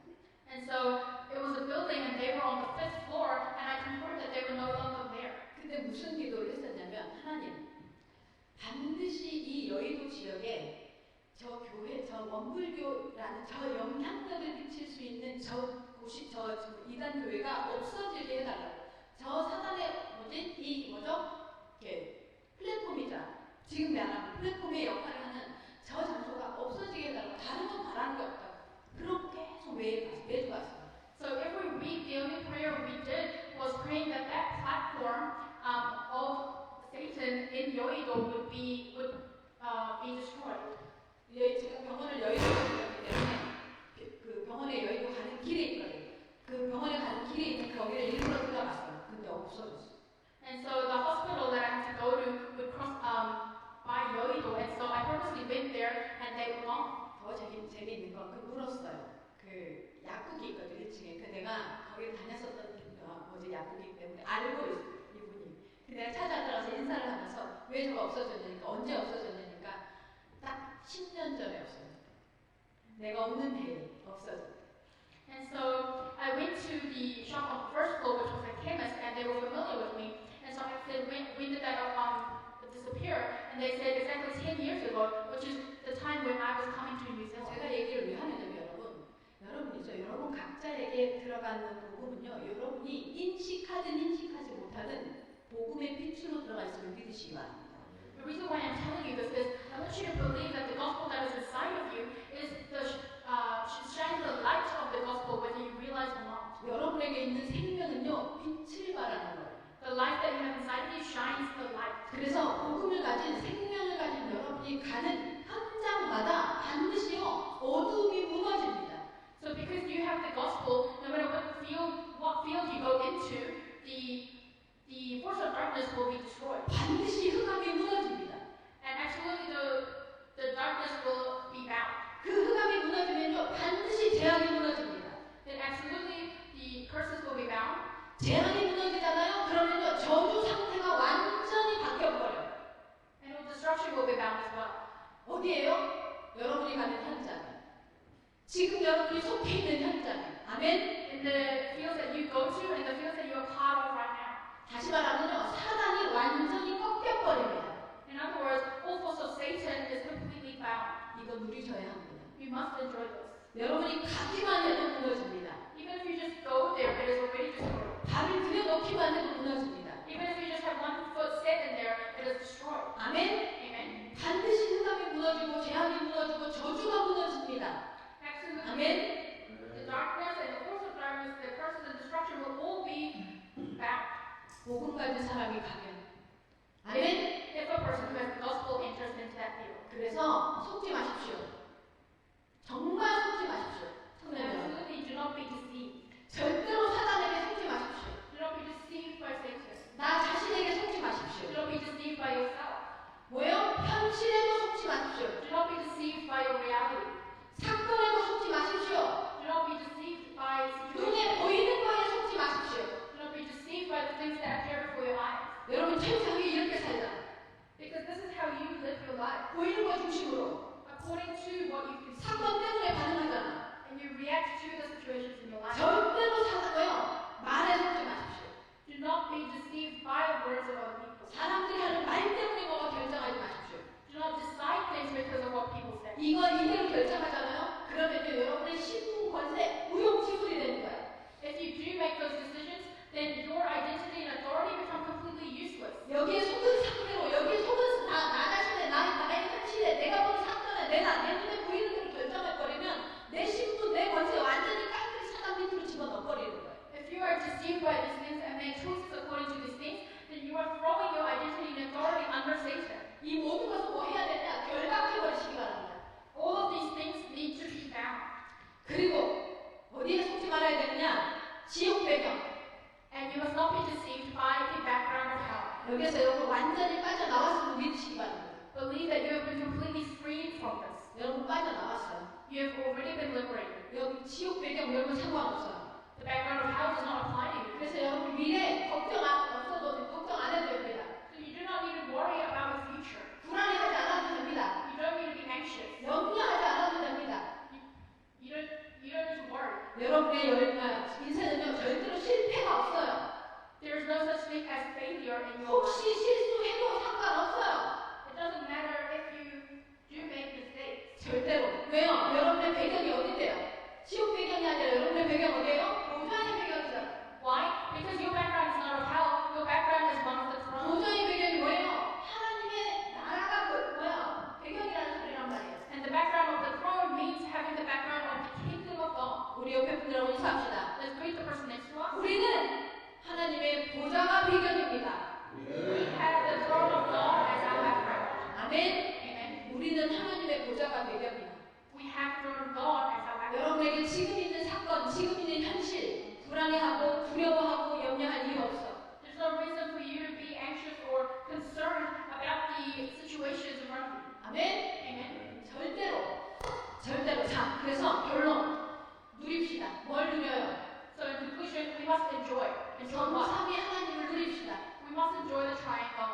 Speaker 3: And so it was a building and they were on the 5th floor and I confirmed that they were no longer there.
Speaker 2: 근데 무슨 기도를 했었냐면 하나님 여의도 지역에 저 교회, 저 원불교라는 저 영향력을 미칠 수 있는 저 곳이 저 이단 교회가 없어지게 해달라고. 저 사단의 플랫폼이자 지금 말하는 플랫폼의 역할을 하는 저 장소가 없어지게 해달라고. 다른 건 바라는 게 없다고. 그럼 계속 매주 왔어요.
Speaker 3: So every week, the only prayer we did was praying that that platform of Satan in Yoido would be destroyed.
Speaker 2: 제가 병원을 여의도에 갔기 때문에 그 병원에 여의도 가는 길에 있거든요. 그 병원에 가는 길에 있는 거기를 일부러 들어갔어요. 근데 없어졌어요.
Speaker 3: And so the hospital that I had to go to would cross by Yoido, and so I purposely went there, and they were gone.
Speaker 2: 더 재미있는 건 물었어요. 그 약국이 있거든요. 1층에. 그 내가 거기를 다녔었던 약국이기 때문에 알고 있어요. 이분이. 그 내가 찾아들어서 인사를 하면서 왜 저거 없어졌냐니까 언제 없어졌냐니까 딱 10년 전에 없어졌어요. 내가 없는 데에 없어졌어요.
Speaker 3: And so I went to the shop on the first floor, which was a chemist, and they were familiar with me. And so I said, when did that disappear? And they said exactly 10 years ago, which is the time when I was coming to New Zealand.
Speaker 2: 제가 얘기를 왜 하냐면 여러분 각자에게 들어가는 복음은요, 여러분이 인식하든 인식하지 못하든 복음의 빛으로 들어가 있음을 믿으시기 바랍니다.
Speaker 3: The reason why I'm telling you this is I want you to believe that the gospel that is inside of you is should shine the light of the gospel whether you realize or not.
Speaker 2: 여러분에게 있는 생명은요, 빛을 발하는 거예요.
Speaker 3: The light that you have inside of you shines the light.
Speaker 2: 그래서 복음을 가진 생명을 가진 여러분이 가는 현장마다 반드시요 어둠이 무너집니다.
Speaker 3: So because you have the gospel, no matter what field you go into, the force of darkness will be destroyed.
Speaker 2: 반드시 흑암이 무너집니다.
Speaker 3: And absolutely the darkness will be bound.
Speaker 2: 그 흑암이 무너지면요 반드시 재앙이 무너집니다.
Speaker 3: Then absolutely the curses will be bound.
Speaker 2: 재앙이 무너지잖아요. 그러면요 저주 상태가 완전히 바뀌어버려요.
Speaker 3: And destruction will be bound as well.
Speaker 2: 어디에요? 여러분이 가는 현장에. 지금 여러분이 속해 있는 현장에. 아멘.
Speaker 3: In the fields that you go to and the fields that you are part of right now.
Speaker 2: 다시 말하면요 사단이 완전히 꺾여버립니다.
Speaker 3: In other words, all force of Satan is completely bound.
Speaker 2: 이거 누리셔야 합니다.
Speaker 3: You must enjoy this.
Speaker 2: 여러분이 가기만 해도 무너집니다.
Speaker 3: Even if you just go there, it is already destroyed.
Speaker 2: 발을 들여놓기만 해도 무너집니다.
Speaker 3: Even if you just have one foot set in there, it is destroyed.
Speaker 2: 아멘.
Speaker 3: Amen.
Speaker 2: 반드시 흑암이 무너지고 재앙이 무너지고 저주가 무너집니다.
Speaker 3: Absolutely.
Speaker 2: 아멘.
Speaker 3: The darkness and the force of darkness, the curses and destruction will all be bound.
Speaker 2: 복음 가진 사람이 가면. 아멘.
Speaker 3: If a person who has the gospel enters into that field.
Speaker 2: 그래서 속지 마십시오. 정말 속지 마십시오.
Speaker 3: Absolutely, do not be deceived.
Speaker 2: 절대로 사단에게 속지 마십시오.
Speaker 3: Do not be deceived by Satan.
Speaker 2: 나 자신에게 속지 마십시오.
Speaker 3: Do not be deceived by yourself.
Speaker 2: 뭐요? 현실에도 속지 마십시오.
Speaker 3: Do not be deceived by your reality.
Speaker 2: 사건에도 속지 마십시오.
Speaker 3: Do not be deceived by
Speaker 2: 눈에
Speaker 3: situations.
Speaker 2: 보이는 거에 속지 마십시오.
Speaker 3: Do not be deceived by the things that appear before your eyes.
Speaker 2: 여러분 천상이 이렇게 살잖아.
Speaker 3: Because this is how you live your life.
Speaker 2: 보이는 거 중심으로.
Speaker 3: According to what you can see.
Speaker 2: 사건 때문에 반응하잖아.
Speaker 3: And you react to the situations in your life.
Speaker 2: 절대로 사단어요. 말에 속지 마십시오.
Speaker 3: Do not be deceived by the words of other people.
Speaker 2: 사람들이 하는 말 때문에 뭐가 결정하지 마십시오.
Speaker 3: Do not decide things because of what people say.
Speaker 2: 이거 이대로 결정하잖아요. 그러면요 여러분의 신분 권세 무용지물이 되는 거예요.
Speaker 3: If you do make those decisions, then your identity and authority become completely useless.
Speaker 2: 여기에 속은 상대로 여기에 속은 나 자신의 나의 현실에 내가 본 사건에 내 눈에 보이는 대로 결정해 버리면 내 신분 내 권세 완전히 깡그리 사단 밑으로 집어넣어버리는 거예요.
Speaker 3: If you are deceived by these things and make choices according to these things, then you are throwing your identity and authority under Satan.
Speaker 2: 이 모든 것을 뭐 해야 되냐? 결박해버리시기 바랍니다.
Speaker 3: All of these things need to be bound.
Speaker 2: 그리고 어디에 속지 말아야 되느냐? 지옥 배경.
Speaker 3: And you must not be deceived by the background of hell.
Speaker 2: 여기서 여러분 완전히 빠져나왔음을 믿으시기 바랍니다.
Speaker 3: Believe that you have been completely freed from this.
Speaker 2: 여러분 빠져나왔어요.
Speaker 3: You have already been liberated.
Speaker 2: 여기 지옥 배경 여러분 상관없어요.
Speaker 3: The background of hell does not apply to you.
Speaker 2: 그래서 여러분 미래 걱정 안 해도 됩니다.
Speaker 3: So you do not need to worry about the future.
Speaker 2: 불안해하지 않아도 됩니다.
Speaker 3: You don't need to be anxious.
Speaker 2: 염려하지 않아도 됩니다.
Speaker 3: You don't need to worry.
Speaker 2: 여러분의 인생은요 절대로 실패가 없어요.
Speaker 3: There is no such thing as failure in your life.
Speaker 2: 혹시 실수해도 상관없어요.
Speaker 3: It doesn't matter if you
Speaker 2: 왜요? 여러분의 배경이 어딘데요? 지옥 배경이 아니라 여러분의 배경 어디예요? 보좌의 배경이잖아요.
Speaker 3: Why? Because your background is not of hell. Your background is one of the throne.
Speaker 2: 보좌의 배경이 뭐예요? 하나님의 나라가 뭐야? 배경이라는 소리란 말이에요.
Speaker 3: And the background of the throne means having the background of the kingdom of God.
Speaker 2: 우리 옆에 분들하고 인사합시다.
Speaker 3: Let's greet the person next to us.
Speaker 2: 우리는 하나님의 보좌가 배경입니다.
Speaker 3: We have the throne of God as our background.
Speaker 2: 아멘.
Speaker 3: Amen.
Speaker 2: 우리는 하나님의 보좌가 배경입니다.
Speaker 3: We have the throne of God as our background.
Speaker 2: 여러분에게 지금 있는 사건, 지금 있는 현실, 불안해하고 두려워하고 염려할 이유 없어.
Speaker 3: There's no reason for you to be anxious or concerned about the situations around you.
Speaker 2: 아멘.
Speaker 3: Amen.
Speaker 2: 절대로. 자, 그래서 결론 누립시다. 뭘 누려요?
Speaker 3: So in conclusion, we must enjoy. Enjoy what?
Speaker 2: 성삼위 하나님을 누립시다.
Speaker 3: We must enjoy the triune God.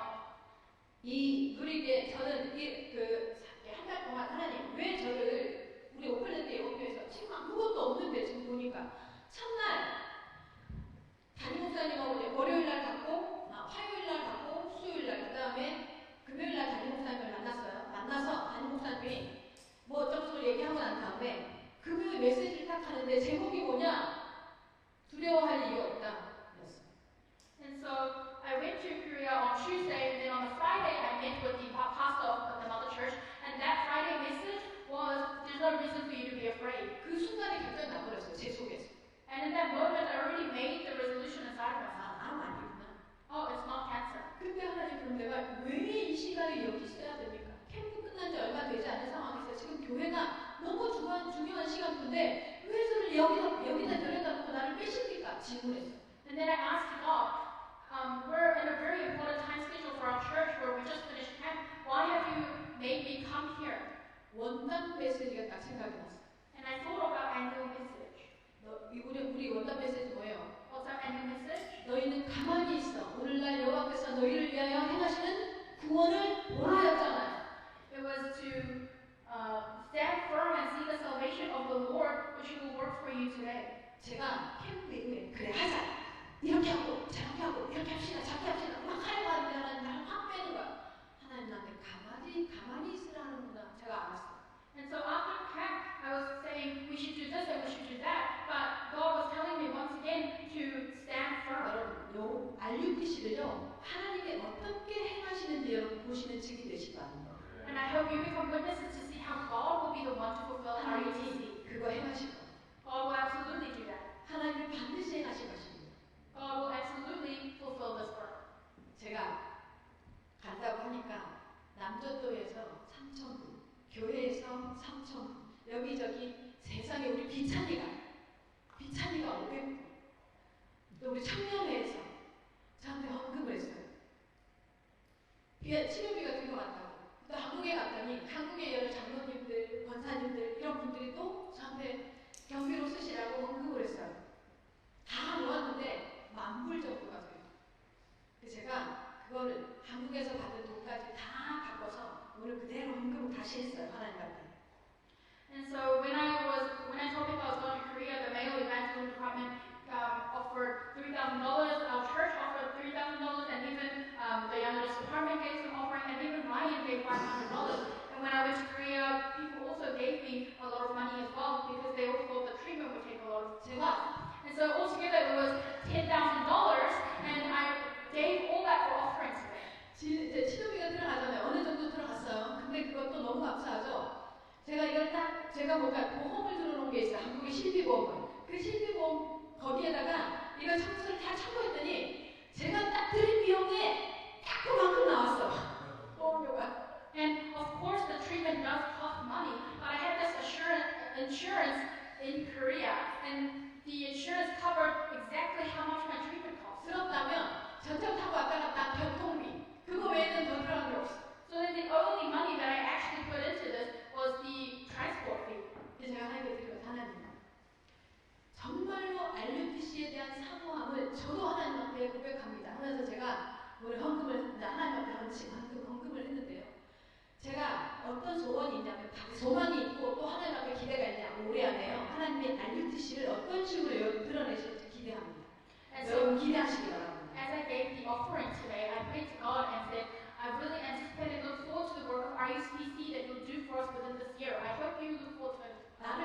Speaker 2: 이 누리게 저는 한 달 동안 하나님 왜 저를 우리 오클랜드 예원교회에서 지금 아무것도 없는데 지금 보니까 첫날 담임 목사님하고 이제 월요일날 갔고 화요일날 갔고 수요일날 그다음에 금요일날 담임 목사님을 만나서 담임 목사님이 뭐 어쩌고저쩌고 얘기하고 난 다음에 금요일 메시지를 딱 하는데 제목이 뭐냐? 두려워할 이유 없다.
Speaker 3: And so I went to Korea on Tuesday, and then on the Friday I met with the pastor of the mother church, and that Friday message was, there's no reason for you to be afraid.
Speaker 2: 그 순간에 결정이 나버렸어요. 제 속에서.
Speaker 3: And in that moment I already made the resolution inside myself.
Speaker 2: 암 아니구나.
Speaker 3: Oh, it's not cancer.
Speaker 2: 근데 하나님 그럼 내가 왜 이 시간에 여기 있어야 됩니까? 캠프 끝난 지 얼마 되지 않은 상황에서 지금 교회가 너무 중요한 시간인데 왜 저를 여기다 데려다 놓고 나를 빼십니까? 질문했어요.
Speaker 3: And then I asked God, we're in a very important time schedule for our church where we just finished camp. Why have you made me come here?
Speaker 2: 원단 메시지가 딱 생각이 났어요.
Speaker 3: And I thought of our annual message.
Speaker 2: 우리 원단 메시지 뭐예요?
Speaker 3: What's our annual message?
Speaker 2: 너희는 가만히 있어. 오늘날 여호와께서 너희를 위하여 행하시는 구원을 보라 했잖아요.
Speaker 3: It was to stand firm and see the salvation of the Lord, which He will work for you today.
Speaker 2: 제가 캠프 이후에 그래 하자. 이렇게 하고 저렇게 하고 이렇게 합시다. 저렇게 합시다. 막 하려고 하는데 하나님 확 빼는 거야. 하나님 나한테 가만히 있으라는구나. 제가 알았어요.
Speaker 3: And so after camp, I was saying we should do this and we should do that, but God was telling me once again to stand firm.
Speaker 2: 여러분, RUTC를요 하나님이 어떻게 행하시는지 여러분 보시는 증이 되시기 바랍니다.
Speaker 3: And I hope you become witnesses to see how God will be the one to fulfill our
Speaker 2: 하나님이 그거 행하실 거예요.
Speaker 3: God will absolutely do that.
Speaker 2: 하나님이 반드시 행하실 것입니다.
Speaker 3: God will absolutely fulfill this work.
Speaker 2: 제가 간다고 하니까 남조도에서 3,000분, 교회에서 3,000분, 여기저기 세상에 우리 비찬이가 500분, 또 우리 청년회에서 저한테 헌금을 했어요. 치료비가 들어갔다고. 또 한국에 갔더니 한국의 여러 장로님들, 권사님들 이런 분들이 또 저한테 경비로 쓰시라고 헌금을 했어요. 다 모았는데 10,000불 정도가 돼요. 그래서 제가 그거를 한국에서 받은 돈까지 다 바꿔서 오늘 그대로 헌금을 다시 했어요. 하나님한테.
Speaker 3: And so when I told people I was going to Korea, the male evangelism department offered $3,000. Our church offered $3,000, and even the young adults department gave some offering, and even Ryan gave $500. And when I went to Korea, people also gave me a lot of money as well because they all thought the treatment would take a lot of time. And so altogether it was $10,000, and I gave all that for offerings today.
Speaker 2: 이제 치료비가 들어가잖아요. 어느 정도 들어갔어요. 근데 그것도 너무 감사하죠. 제가 뭔가 보험을 들어놓은 게 있어요. 한국의 실비보험을. 그 실비보험 거기에다가 이거 청소를 다 청구했더니 제가 딱 들인 비용에 딱 그만큼 나왔어. 보험료가.
Speaker 3: And of course the treatment does cost money, but I had this insurance in Korea, and the insurance covered exactly how much my treatment cost.
Speaker 2: 그렇다면 전철 타고 왔다 갔다 교통비 그거 외에는 더 들어간 게 없어.
Speaker 3: So then the only money that I actually put into this was the transport fee.
Speaker 2: 근데 제가 하나님께 드려요. 하나님 정말로 RUTC에 대한 사모함을 저도 하나님한테 고백합니다. 하면서 제가 오늘 헌금을 하나님 앞에 헌금을 했는데요. 제가 어떤 소원이 있냐면 소망이 있고 또 하나님 앞에 기대가 있냐. 올해 안에요. 하나님의 RUTC를 어떤 식으로 드러내실지 기대합니다. 여러분 기대하시기 바랍니다.
Speaker 3: As I gave the offering today, I prayed to God and said, I really anticipate and look forward to the work of RUTC that you'll do for us within this year. I hope you look forward to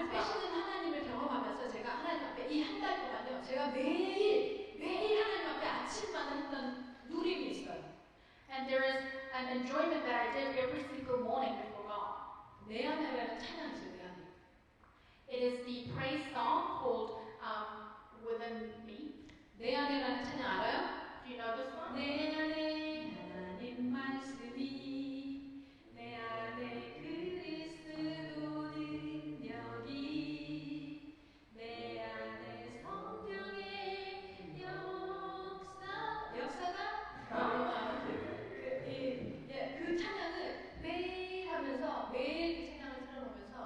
Speaker 2: 나를 빼시는 하나님을 경험하면서 제가 하나님 앞에 이 한 달 동안요, 제가 매일 하나님 앞에 아침마다 했던 누림이 있어요.
Speaker 3: And there is an enjoyment that I did every single morning before God.
Speaker 2: 내 안에라는 찬양이죠, 내 안에.
Speaker 3: It is the praise song called Within Me.
Speaker 2: 내 안에라는 찬양 알아요?
Speaker 3: Do you know this one?
Speaker 2: 내 안에 하나님 말씀이, 내 안에 그리스도 능력이, 내 안에 성령의 역사가 그 찬양을 매일 하면서 매일 그 찬양을 틀어놓으면서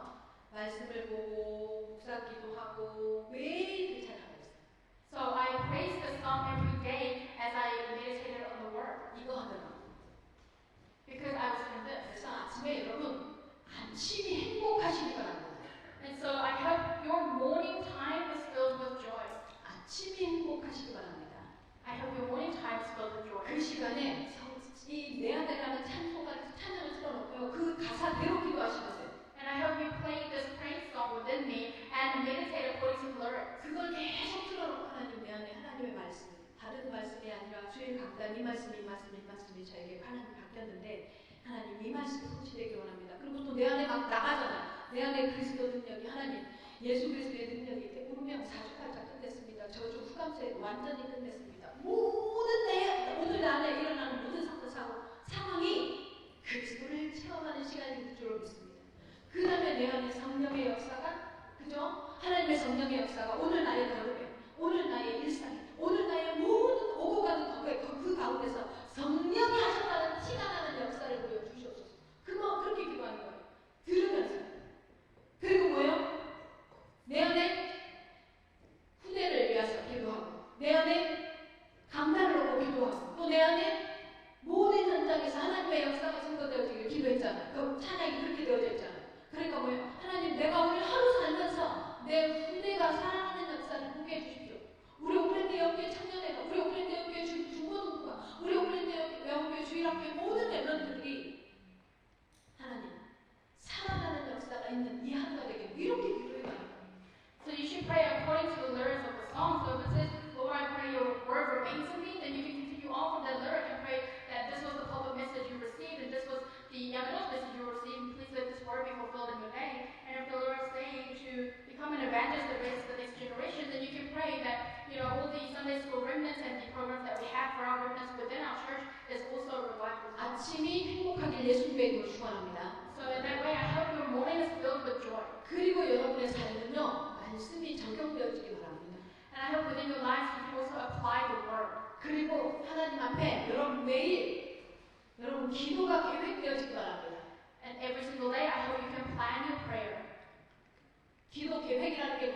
Speaker 2: 말씀을 보고 묵상기도 하고 매일 그 찬양을 했어요.
Speaker 3: So I praised the song every day as I meditated on the word.
Speaker 2: 이거 하더라고요.
Speaker 3: Because I was doing this.
Speaker 2: 그래서 아침에 여러분 아침이 행복하시기 바랍니다.
Speaker 3: And so I hope your morning time is filled with joy.
Speaker 2: 아침이 행복하시기 바랍니다.
Speaker 3: I hope your morning time is filled with joy.
Speaker 2: 그 시간에 이 내 안에라는 찬양을 틀어놓고요. 그 가사대로 기도하시면서요.
Speaker 3: And I hope you play this praise song within me and meditate according to the lyrics.
Speaker 2: 그걸 계속 틀어놓고 하나님 내 안에 하나님의 말씀, 다른 말씀이 아니라 주일 강단 이 말씀이 저에게 하나님 바뀌었는데 하나님 이 말씀이 성취되기 원합니다. 그리고 또 내 안에 막 나가잖아. 내 안에 그리스도 능력이 하나님 예수 그리스도의 능력이 운명 사주팔자 끝냈습니다. 저주 후감세 완전히 끝냈습니다. 오늘 내 안에 일어나는 모든 상황이 그리스도를 체험하는 시간이 줄 믿습니다. 그 다음에 내 안에 성령의 역사가, 그죠? 하나님의 성령의 역사가 오늘 나의 걸음에, 오늘 나의 일상에, 오늘 나의 모든 오고 가는 그 가운데서 성령이 하셨다는 티가 나는 역사를 보여주시옵소서. 그렇게 기도하는 거예요. 들으면서. 그리고 뭐예요? 내 안에 후대를 위해서 기도하고, 내 안에 감탄을 놓고 기도하고, 또 내 안에 모든 현장에서 하나님의 역사가 증거되어지길 기도했잖아요. 그 찬양이 그렇게 되어져 있잖아요. 그러니까 뭐예요? 하나님 내가 오늘 하루 살면서 내 후대가 살아가는 역사를 보게 해주십시오. 우리 오프랜드 영교회 청년회가, 우리 오프랜드 영교회 중고등부가, 우리 오프랜드 영교회 주일학교의 모든 랩런트들이 하나님 살아가는 역사가 있는 이 하루가 되게 이렇게 기도해요.
Speaker 3: So you should pray according to the lyrics of the song. So if it says, Lord, I pray your word remains in me, then you can continue on from that lyric and pray that this was the public message you received and this was the Yaganos message you received. Please let this word be fulfilled in your day. And if the Lord is saying to become an evangelist that raises the next generation, then you can pray that, you know, all the Sunday school remnants and the programs that we have for our remnants within our church is also revived.
Speaker 2: 아침이 행복하길 예수님의 이름으로 축원합니다.
Speaker 3: So in that way, I hope your morning is filled with joy.
Speaker 2: 그리고 여러분의 삶은요, 말씀이 적용되어지기 바랍니다.
Speaker 3: And I hope within your lives you can also apply the word.
Speaker 2: 그리고 하나님 앞에 여러분 매일 여러분 기도가 계획되어지기 바랍니다.
Speaker 3: And every single day, I hope you can plan your prayer.
Speaker 2: 기도 계획이라는 게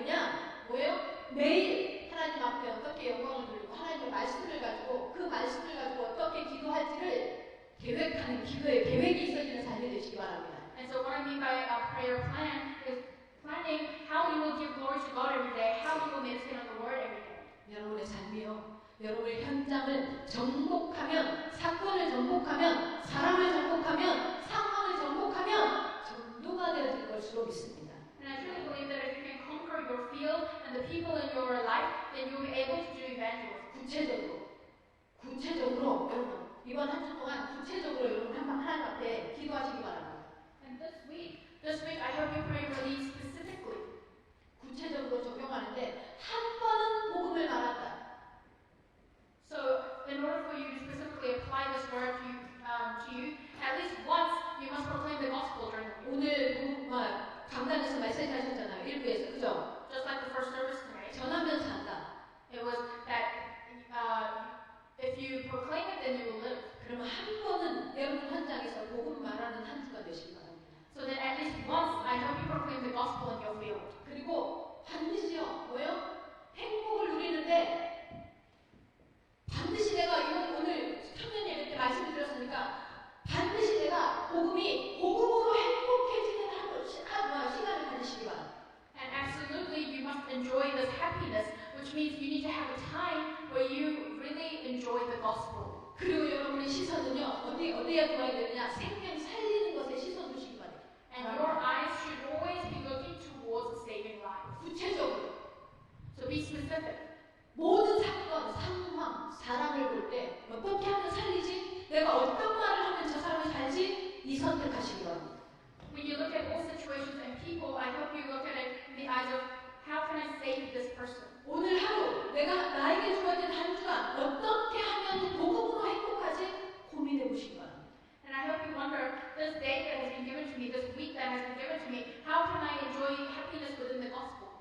Speaker 2: 뭐예요? 매일 하나님 앞에 어떻게 영광을 돌리고 하나님의 말씀을 가지고 그 말씀을 가지고 어떻게 기도할지를 계획하는 기도의 계획이 있어지는 삶이 되시기 바랍니다.
Speaker 3: And so what I mean by a prayer plan is planning how you will give glory to God every day, how you will meditate on the word every day.
Speaker 2: 여러분의 삶이요. 여러분의 현장을 정복하면, 사건을 정복하면, 사람을 정복하면, 상황을 정복하면 전도가 되어질 것으로 믿습니다.
Speaker 3: And I truly believe that if you can conquer your field and the people in your life, then you'll be able to do evangelism. 구체적으로 여러분 이번 한 주 동안 구체적으로 여러분 하나님 앞에 기도하시기 바랍니다. And this week I hope you pray really specifically.
Speaker 2: 구체적으로 적용하는데 한 번은 복음을 말한다.
Speaker 3: So in order for you to specifically apply this word to you, at least once you must proclaim the gospel during the week.
Speaker 2: 오늘 강단에서 메시지 하셨잖아요. 1부에서 그죠?
Speaker 3: Just like the first service tonight.
Speaker 2: 전하면서 한다.
Speaker 3: It was that if you proclaim it, then you will live.
Speaker 2: 그러면 한 번은 여러분 현장에서 복음 말하는 한 주가 되시기 바랍니다.
Speaker 3: So that at least once, I hope you proclaim the gospel in your field.
Speaker 2: 그리고 반드시요, 뭐요? 행복을 누리는데 반드시 내가 오늘 청년 예배 때 말씀을 드렸으니까 반드시 내가 복음으로 행복해지는 시간을 가지시기 바랍니다.
Speaker 3: And absolutely, you must enjoy this happiness, which means you need to have a time where you really enjoy the gospel.
Speaker 2: 그리고 여러분의 시선은요, 어디에 두어야 되느냐? 생명 살리는 것에 시선 두시기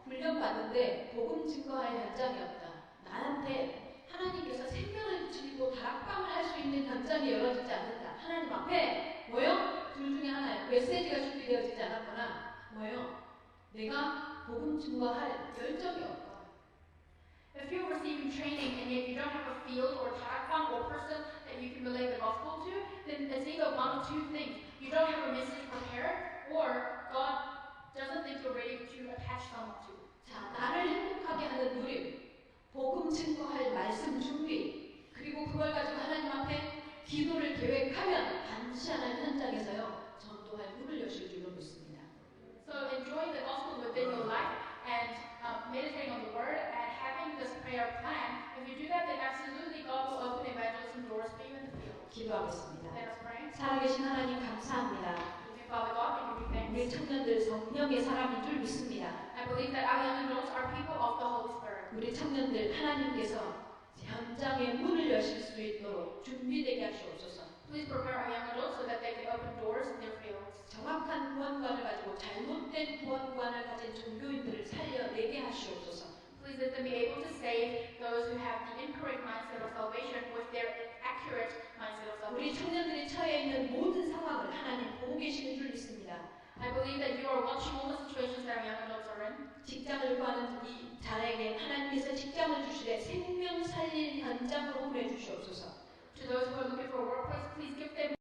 Speaker 2: 훈련받는데 복음 증거할 현장이 없다. 나한테 하나님께서 생명을 주시고 다락방을 할 수 있는 현장이 열어지지 않는다. 하나님 앞에 뭐요? 둘 중에 하나예요. 메시지가 준비되어지지 않았거나 뭐요? 내가 복음 증거할 열정이 없다.
Speaker 3: If you're receiving training and yet you don't have a field or tarakam or person that you can relay the gospel to, then it's either one of two things. You don't have a message prepared, or God doesn't think you're ready to attach someone to it.
Speaker 2: 자, 나를 행복하게 하는 누림, 복음 증거할 말씀 준비, 그리고 그걸 가지고 하나님 앞에 기도를 계획하면 반드시 하나님 현장에서요 전도할 문을 여실 줄로 믿습니다.
Speaker 3: So enjoying the gospel within your life and meditating on the word and having this prayer plan, if you do that, then absolutely God will open evangelism doors for you in the field.
Speaker 2: 기도하겠습니다.
Speaker 3: Let us pray.
Speaker 2: 살아계신 하나님 감사합니다.
Speaker 3: Father God, we give you thanks.
Speaker 2: 우리 청년들 성령의 사람인 줄 믿습니다.
Speaker 3: I believe that our young adults are people of the Holy Spirit.
Speaker 2: 우리 청년들 하나님께서 현장의 문을 여실 수 있도록 준비되게 하시옵소서.
Speaker 3: Please prepare our young adults so that they can open doors in their fields.
Speaker 2: 정확한 구원관을 가지고 잘못된 구원관을 가진 종교인들을 살려내게 하시옵소서.
Speaker 3: Please let them be able to save those who have the incorrect mindset of salvation with their accurate mindset of
Speaker 2: 우리
Speaker 3: salvation.
Speaker 2: 청년들이 처해 있는 모든 상황을 하나님 보고 계시는 줄 믿습니다.
Speaker 3: I believe that you are watching all the situations that our young adults are in.
Speaker 2: 직장을 구하는 이 자에게 하나님께서 직장을 주시되 생명 살릴 현장으로 보내주시옵소서.
Speaker 3: To those who are looking for a workplace, please give them